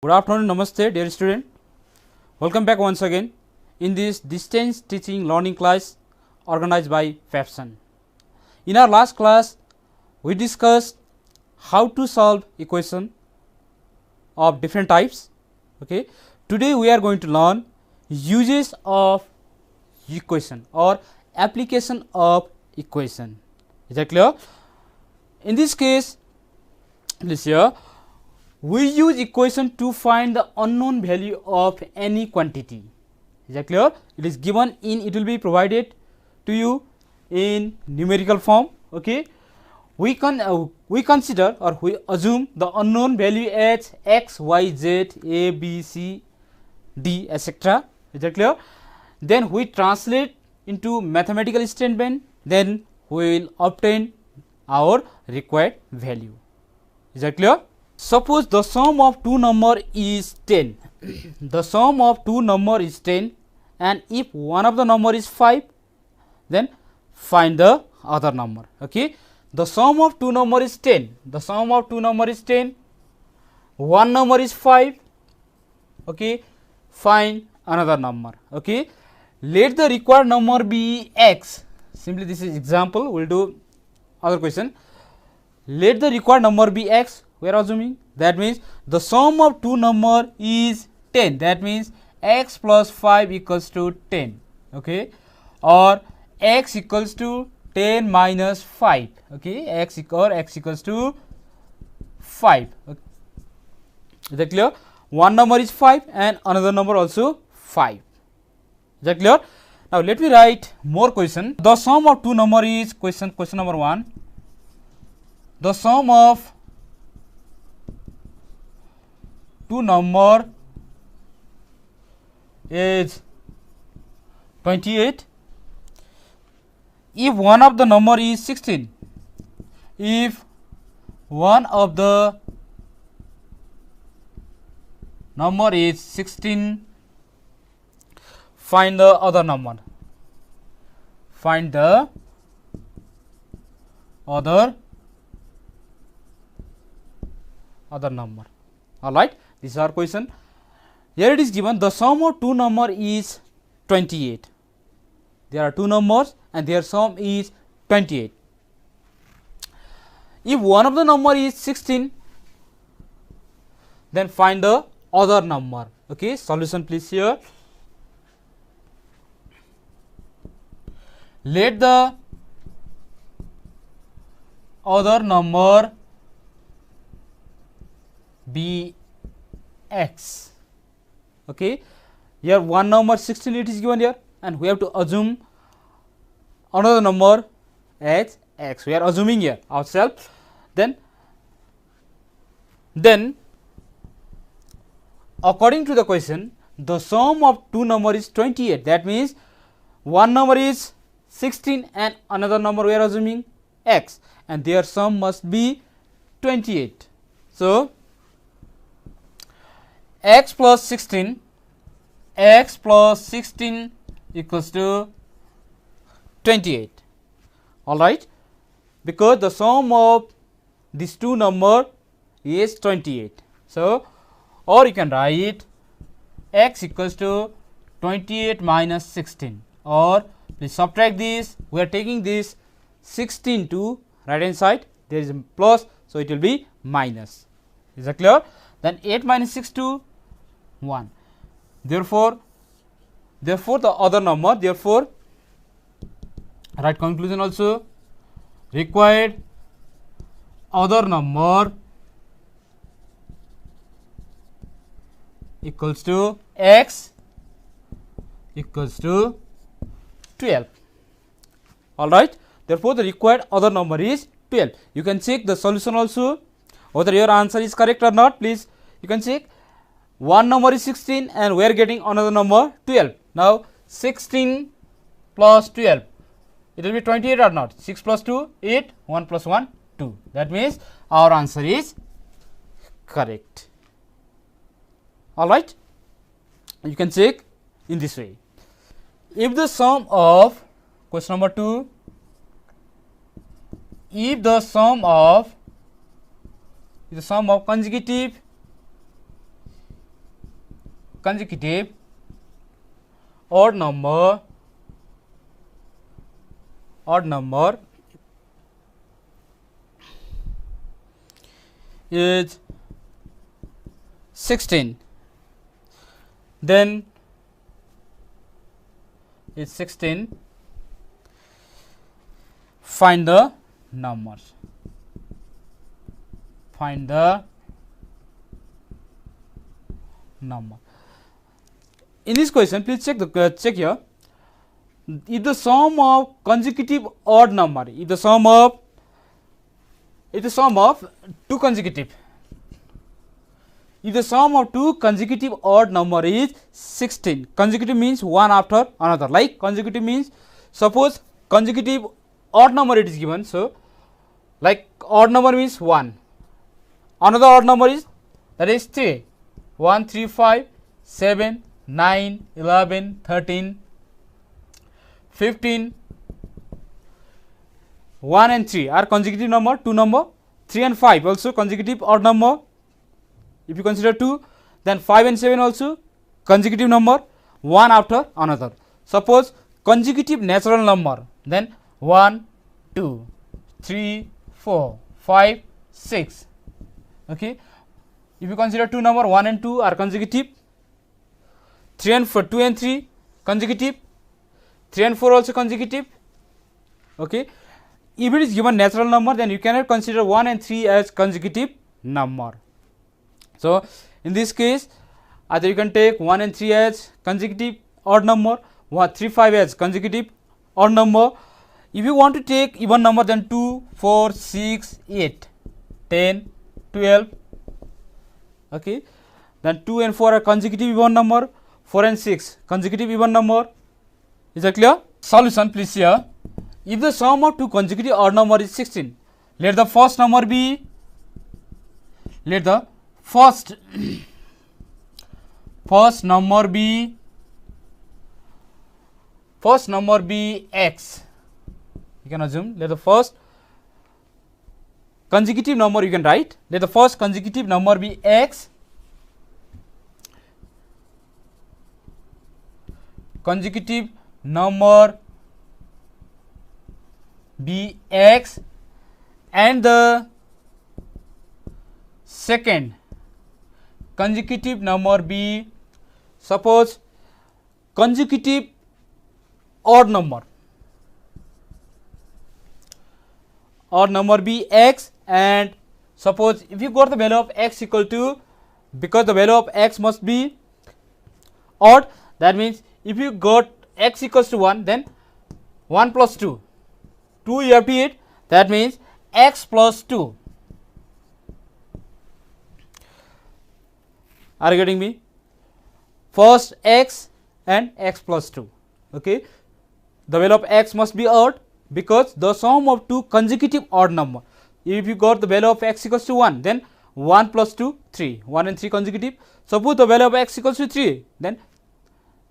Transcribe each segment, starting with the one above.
Good afternoon, namaste, dear student. Welcome back once again in this distance teaching learning class organized by FAFSAN. In our last class, we discussed how to solve equation of different types. Okay. Today we are going to learn uses of equation or application of equation. Is that clear? In this case, please here. We use equation to find the unknown value of any quantity. Is that clear? It is given in, it will be provided to you in numerical form. Okay. We consider or we assume the unknown value as x, y, z, a, b, c, d, etc. Is that clear? Then we translate into mathematical statement. Then we will obtain our required value. Is that clear? Suppose the sum of two number is 10. The sum of two number is 10, and if one of the number is 5, then find the other number. Okay. The sum of two number is 10. The sum of two number is 10. One number is 5. Okay. Find another number. Okay. Let the required number be x. Simply this is example. We will do other question. Let the required number be x. We are assuming that means the sum of two number is 10. That means x plus 5 equals to 10. Okay. Or x equals to 10 minus 5. Okay. X equals to 5. Okay. Is that clear? One number is 5 and another number also 5. Is that clear? Now let me write more question. The sum of two number is question number 1. The sum of two number is 28. If one of the number is 16, if one of the number is 16, find the other number. Find the other number. All right. This is our question. Here it is given the sum of two number is 28. There are two numbers and their sum is 28. If one of the number is 16, then find the other number. Okay. Solution please here. Let the other number be x. Okay. Here one number 16 it is given here, and we have to assume another number as x. We are assuming here ourselves. Then according to the question, the sum of two number is 28. That means one number is 16 and another number we are assuming x, and their sum must be 28. So x plus 16 equals to 28. All right, because the sum of these two number is 28. So, or you can write x equals to 28 minus 16, or please subtract this. We are taking this 16 to right hand side, there is a plus, so it will be minus. Is that clear? Then 8 minus 6 to 1. Therefore the other number, therefore write conclusion also, required other number equals to x equals to 12. All right. Therefore the required other number is 12. You can check the solution also whether your answer is correct or not. Please you can check. One number is 16 and we are getting another number 12. Now 16 plus 12, it will be 28 or not? 6 plus 2, 8, 1 plus 1, 2. That means our answer is correct. All right. You can check in this way. If the sum of question number 2, if the sum of consecutive consecutive odd number is 16, then it's 16. Find the numbers. Find the number. In this question, please check here. If the sum of consecutive odd number, if the sum of two consecutive, if the sum of two consecutive odd number is 16, consecutive means one after another. Like consecutive means, suppose consecutive odd number it is given. So, like odd number means 1. Another odd number is, that is 3. 1, 3, 5, 7, 9, 11, 13, 15. 1 and 3 are consecutive number, 2 number. 3 and 5 also consecutive odd number. If you consider 2, then 5 and 7 also consecutive number, one after another. Suppose consecutive natural number, then 1, 2, 3, 4, 5, 6. Okay. If you consider two number, 1 and 2 are consecutive, 2 and 3 consecutive, 3 and 4 also consecutive. Okay. If it is given natural number, then you cannot consider 1 and 3 as consecutive number. So, in this case, either you can take 1 and 3 as consecutive odd number, 3, 5 as consecutive odd number. If you want to take even number, then 2, 4, 6, 8, 10, 12. Okay. Then 2 and 4 are consecutive even number, 4 and 6 consecutive even number. Is that clear? Solution, please here. If the sum of two consecutive odd number is 16, let the first number be, first number be x. You can assume, let the first consecutive number, you can write, let the first consecutive number be x, consecutive number be x, and the second consecutive number be, suppose consecutive odd number be x, and suppose if you got the value of x equal to, because the value of x must be odd, that means if you got x equals to 1, then 1 plus 2 you have to eat, that means x plus 2. Are you getting me? First x and x plus 2. Okay. The value of x must be odd, because the sum of two consecutive odd number. If you got the value of x equals to 1, then 1 plus 2, 3. 1 and 3 consecutive. Suppose the value of x equals to 3, then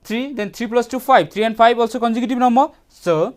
3, then 3 plus 2, 5. 3 and 5 also consecutive number. So,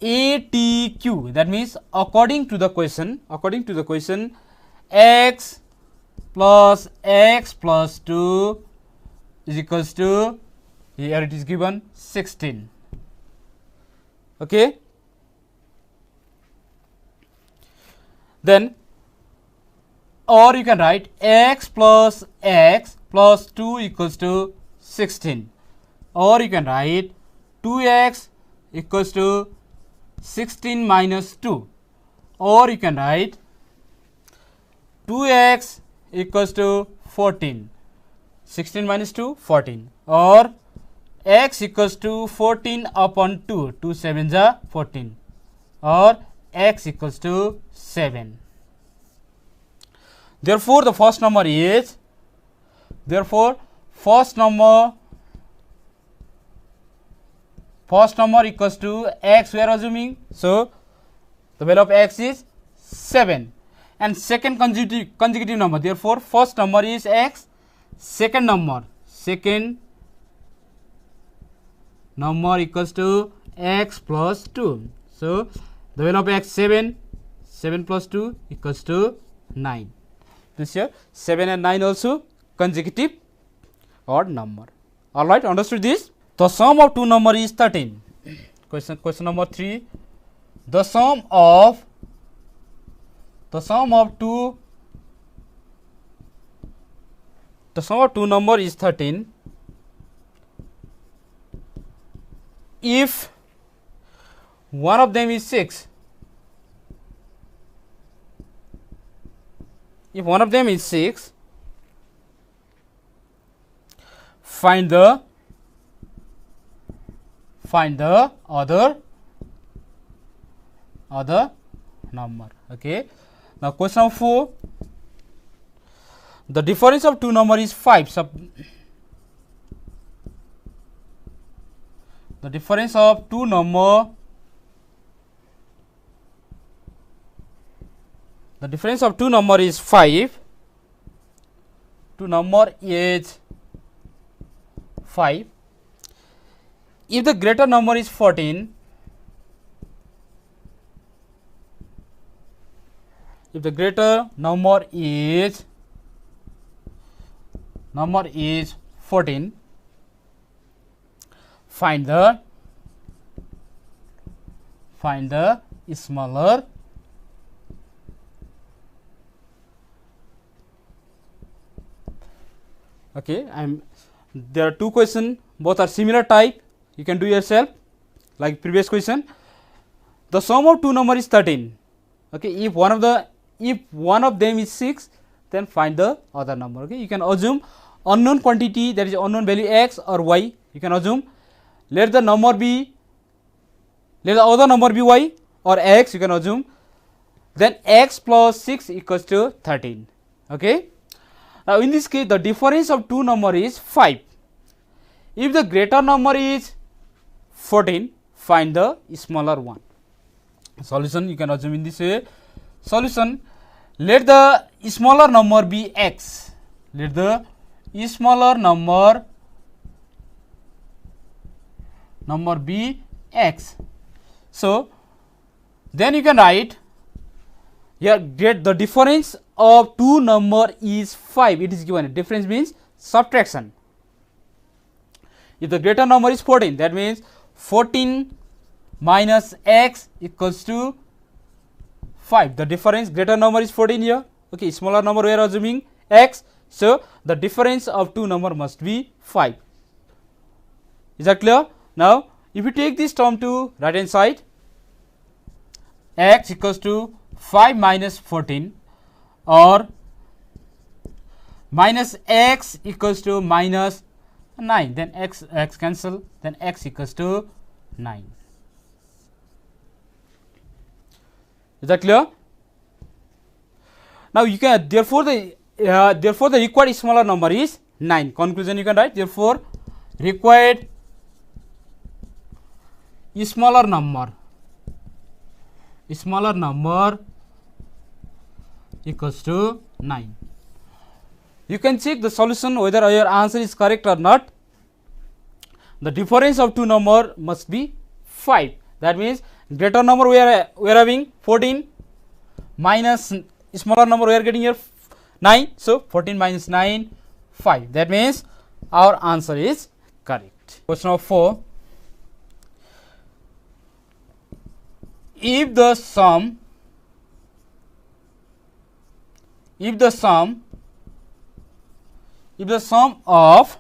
ATQ, that means according to the question, x plus 2 is equals to, here it is given 16. Okay. Then, or you can write x plus 2 equals to 16, or you can write 2x equals to 16 minus 2, or you can write 2x equals to 14, 16 minus 2, 14, or x equals to 14 upon 2, 2 sevens are 14, or x equals to 7. Therefore, the first number is, first number equals to x we are assuming. So, the value of x is 7, and second consecutive number. Therefore, first number is x, second number equals to x plus 2. So, the value of x 7 plus 2 equals to 9. This here 7 and 9 also consecutive odd number. All right, understood this? The sum of two number is 13. Question number 3. The sum of two number is 13 if one of them is 6. If one of them is 6, find the other number. Okay. Now question number 4. The difference of two number is 5. The difference of two number is 5. Two number is 5. If the greater number is 14, if the greater number is 14, find the smaller okay. There are two questions, both are similar type. You can do yourself like previous question. The sum of two number is 13. Okay, if one of them is 6, then find the other number. Okay, you can assume unknown quantity, that is unknown value x or y. You can assume let the other number be y or x. You can assume then x plus 6 equals to 13. Okay. Now in this case the difference of two number is 5. If the greater number is 14, find the smaller one. Solution, you can assume in this way. Solution, let the smaller number be x. Let the smaller number be x. So then you can write here, get the difference of two number is 5. It is given. Difference means subtraction. If the greater number is 14, that means 14 minus x equals to 5. The difference, greater number is 14 here. Okay, smaller number we are assuming x. So the difference of two number must be 5. Is that clear? Now if you take this term to right hand side, x equals to 5 minus 14, or minus x equals to minus 9, then x cancel, then x equals to 9. Is that clear? Now you can, therefore the required smaller number is 9. Conclusion you can write, therefore required smaller number equals to 9. You can check the solution whether your answer is correct or not. The difference of two number must be 5. That means greater number we are having 14 minus smaller number we are getting here 9. So 14 minus 9, 5. That means our answer is correct. Question number 4. If the sum of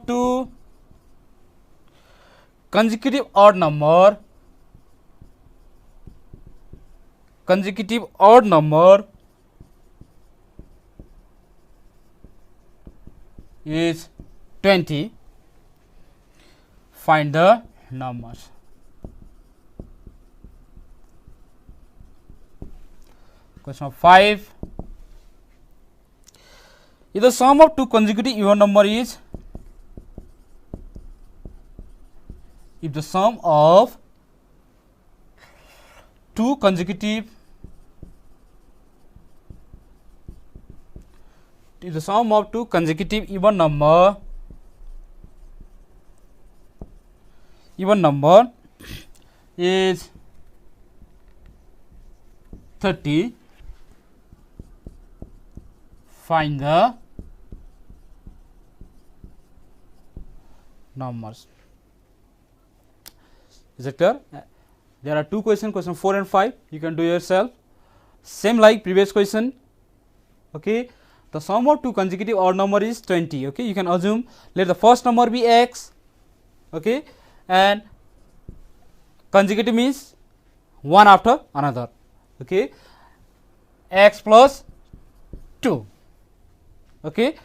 two consecutive odd number is 20, find the numbers. Question 5. If the sum of two consecutive even number is, if the sum of two consecutive even number is 30, find the numbers. Is it clear? There are two questions, question 4 and 5. You can do yourself. Same like previous question. Okay, the sum of two consecutive odd number is 20. Okay, you can assume let the first number be x. Okay, and consecutive means one after another. Okay, x plus 2. Okay,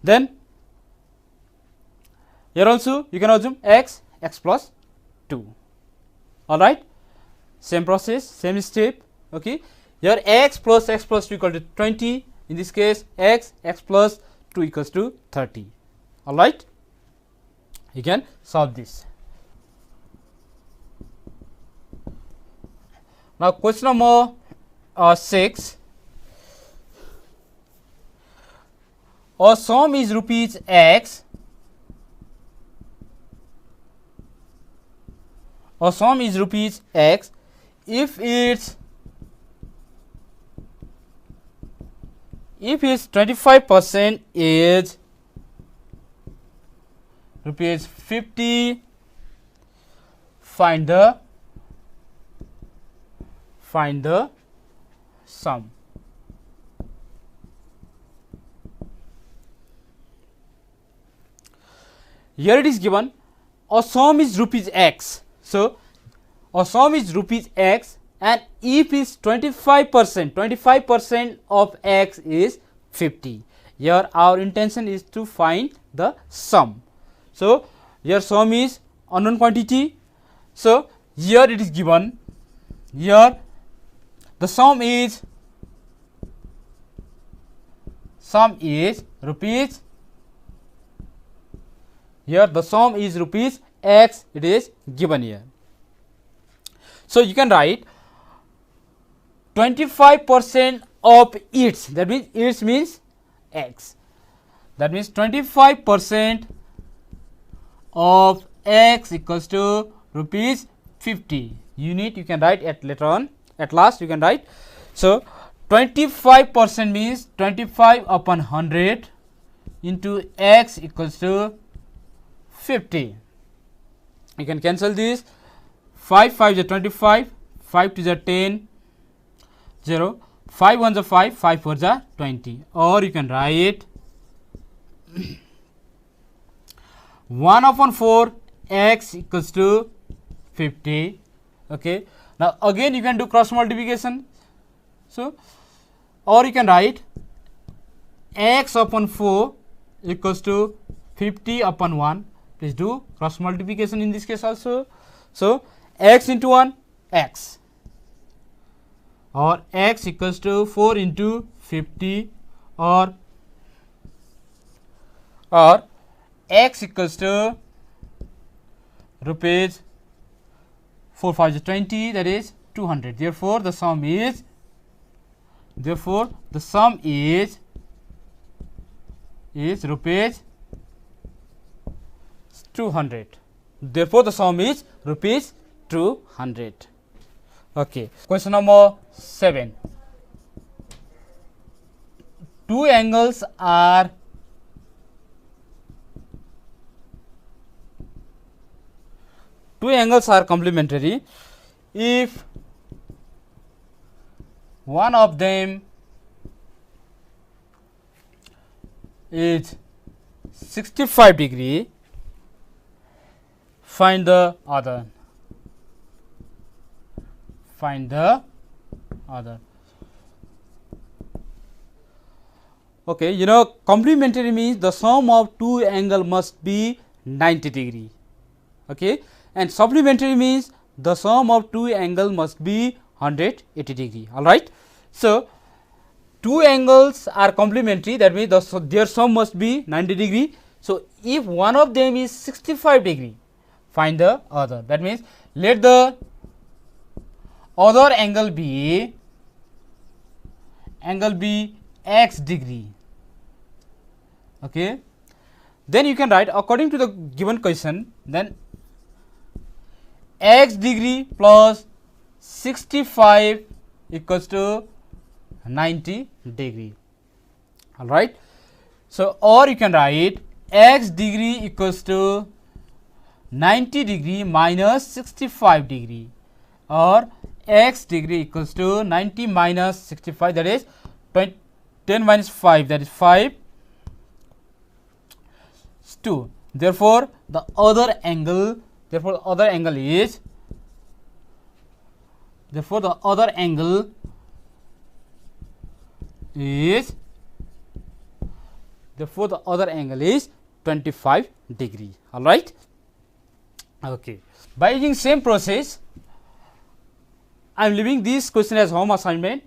then here also you can assume x plus 2. All right, same process, same step. Okay, here x plus 2 equal to 20. In this case, x plus 2 equals to 30. All right, you can solve this. Now, question number 6. A sum is rupees x. A sum is rupees x if its 25% is rupees 50. Find the sum. Here it is given a sum is rupees x. So a sum is rupees x, and if is 25% of x is 50. Here our intention is to find the sum. So here sum is unknown quantity. So here it is given, here the sum is rupees, here the sum is rupees x, it is given here. So you can write 25% of its, that means its means x, that means 25% of x equals to rupees 50 unit. You can write at later on, at last you can write. So 25% means 25 upon 100 into x equals to 50. You can cancel this. 5 5 is 25, 5 2 is 10, 0, 5 1 is 5, 5 4 is 20. Or you can write 1 upon 4 x equals to 50. Okay. Now again you can do cross multiplication. So, or you can write x upon 4 equals to 50 upon 1. Please do cross multiplication in this case also. So x into 1 x, or x equals to 4 into 50, or x equals to rupees 4 5 is 20, that is 200. Therefore the sum is rupees 200. Therefore the sum is rupees 200. Okay. Question number 7. Two angles are complementary if one of them is 65 degree. Find the other. Okay, you know, complementary means the sum of two angle must be 90 degree. Okay, and supplementary means the sum of two angle must be 180 degree. All right. So two angles are complementary, that means their sum must be 90 degree. So if one of them is 65 degree, find the other. That means let the other angle be x degree. Okay, then you can write according to the given question, then x degree plus 65 equals to 90 degree. All right. So or you can write x degree equals to 90 degree minus 65 degree, or x degree equals to 90 minus 65, that is 10 minus 5, that is 5 2. Therefore, the other angle is therefore the other angle is 25 degree. All right. Okay. By using same process, I am leaving this question as home assignment.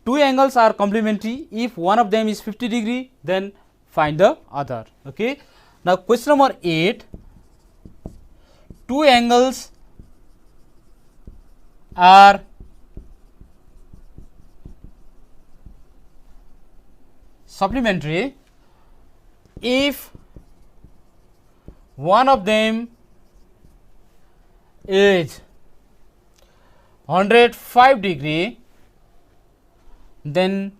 Two angles are complementary. If one of them is 50 degree, then find the other. Okay. Now, question number 8. Two angles are supplementary if one of them is 105 degree, then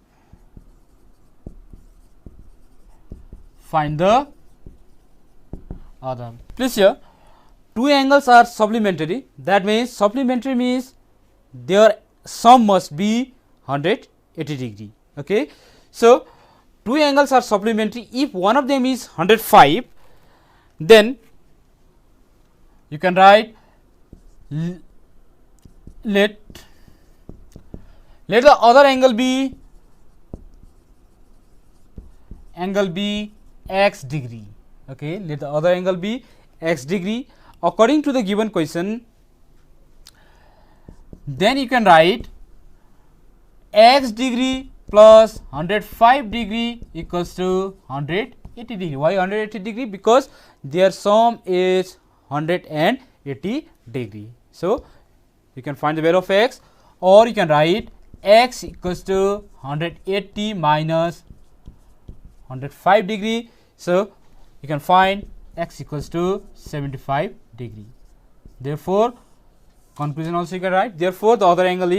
find the other. Please here, two angles are supplementary. That means supplementary means their sum must be 180 degree. Okay. So, two angles are supplementary. If one of them is 105, then you can write let the other angle be x degree. Okay, let the other angle be x degree according to the given question. Then you can write x degree plus 105 degree equals to 180 degree. Why 180 degree? Because their sum is 180 degree. So, you can find the value of x, or you can write x equals to 180 minus 105 degree. So, you can find x equals to 75 degree. Therefore, conclusion also you can write. Therefore, the other angle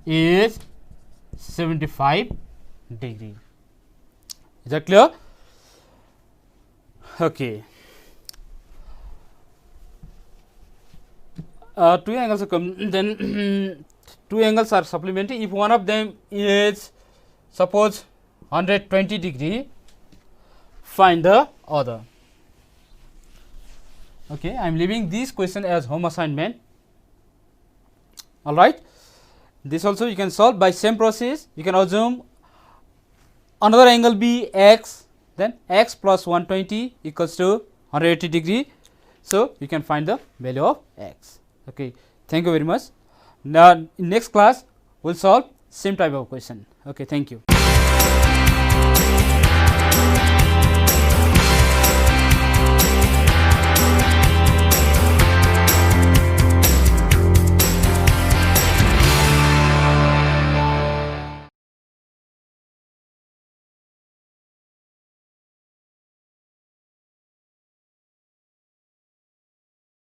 is 75 degree. Is that clear? Okay. Two angles then two angles are supplementary. If one of them is suppose 120 degree, find the other. Okay, I am leaving this question as home assignment. All right. This also you can solve by same process. You can assume another angle be x, then x plus 120 equals to 180 degree. So, you can find the value of x. Okay. Thank you very much. Now, in next class we will solve same type of question. Okay. Thank you.